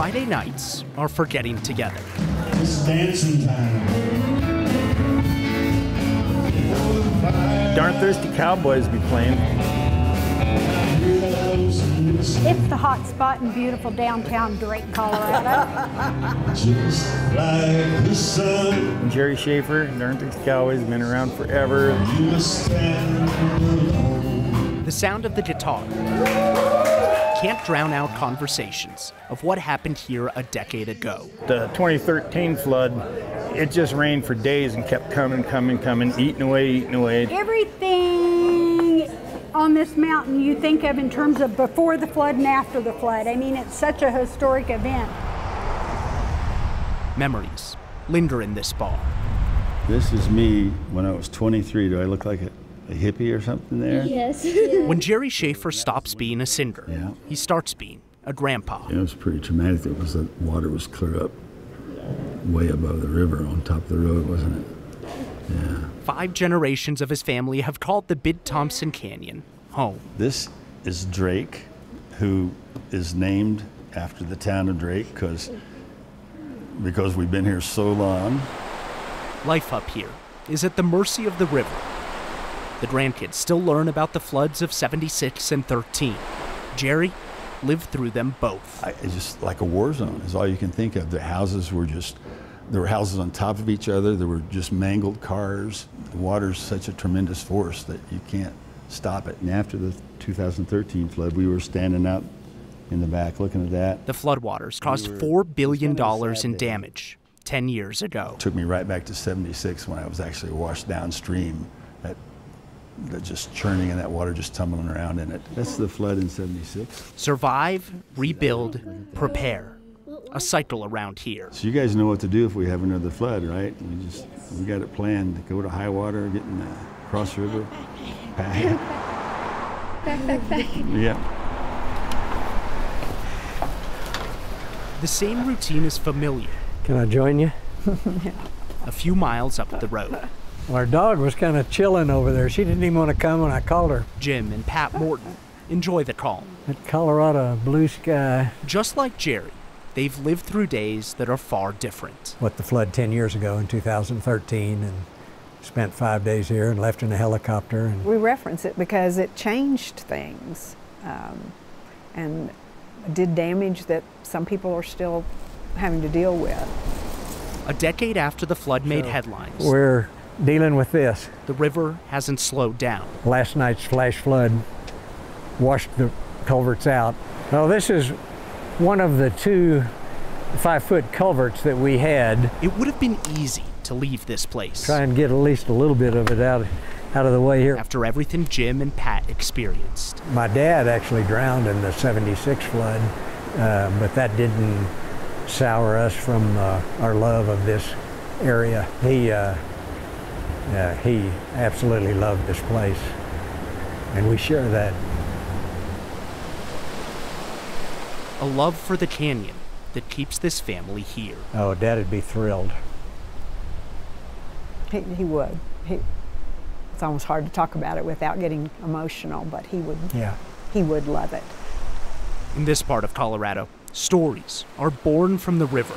Friday nights are for getting together. It's dancing time. Darn thirsty cowboys be playing. It's the hot spot in beautiful downtown Drake, Colorado. Just like the sun. And Jerry Schaefer, Darn thirsty cowboys, have been around forever. You stand alone. The sound of the guitar can't drown out conversations of what happened here a decade ago. The 2013 flood, it just rained for days and kept coming, eating away. Everything on this mountain you think of in terms of before the flood and after the flood. I mean, it's such a historic event. Memories linger in this bar. This is me when I was 23. Do I look like a hippie or something there? Yes. When Jerry Schaefer stops being a singer, he starts being a grandpa. It was pretty traumatic. It was the water was clear up way above the river on top of the road, wasn't it? Yeah. 5 generations of his family have called the Big Thompson Canyon home. This is Drake, who is named after the town of Drake because we've been here so long. Life up here is at the mercy of the river. The grandkids still learn about the floods of '76 and '13. Jerry lived through them both. It's just like a war zone is all you can think of. The houses were there were houses on top of each other. There were just mangled cars. The water's such a tremendous force that you can't stop it. And after the 2013 flood, we were standing out in the back looking at that. The floodwaters caused $4 billion in damage 10 years ago. It took me right back to '76 when I was actually washed downstream. That just churning and that water just tumbling around in it. That's the flood in '76. Survive, rebuild, prepare. A cycle around here. So you guys know what to do if we have another flood, right? We got it planned. Go to high water, get in the cross river, back. Yeah. The same routine is familiar. Can I join you? A few miles up the road. Our dog was kind of chilling over there. She didn't even want to come when I called her. Jim and Pat Morton enjoy the calm. That Colorado blue sky. Just like Jerry, they've lived through days that are far different. What the flood 10 years ago in 2013 and spent 5 days here and left in a helicopter. And we reference it because it changed things and did damage that some people are still having to deal with. A decade after the flood made headlines, we're dealing with this. The river hasn't slowed down. Last night's flash flood washed the culverts out. Well, this is one of the 2 5-foot culverts that we had. It would have been easy to leave this place. Try and get at least a little bit of it out of the way here. After everything Jim and Pat experienced. My dad actually drowned in the '76 flood, but that didn't sour us from our love of this area. He absolutely loved this place, and we share that. A love for the canyon that keeps this family here. Oh, Dad'd be thrilled. He would. It's almost hard to talk about it without getting emotional, but he would. Yeah. He would love it. In this part of Colorado, stories are born from the river.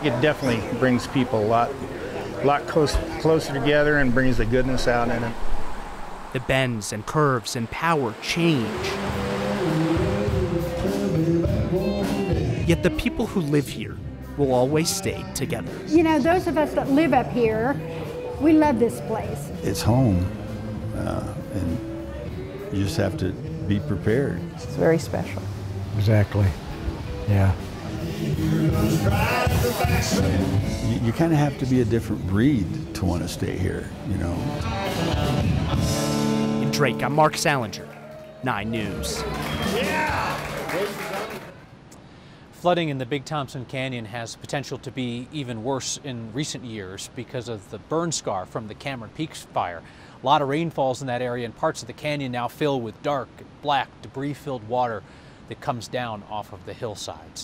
It definitely brings people a lot closer together and brings the goodness out in it. The bends and curves and power change. Yet the people who live here will always stay together. You know, those of us that live up here, we love this place. It's home, and you just have to be prepared. It's very special. Exactly. Yeah. You kind of have to be a different breed to want to stay here, you know. In Drake, I'm Mark Salinger, 9 News. Flooding in the Big Thompson Canyon has potential to be even worse in recent years because of the burn scar from the Cameron Peaks fire. A lot of rain falls in that area, and parts of the canyon now fill with dark, black, debris-filled water that comes down off of the hillsides.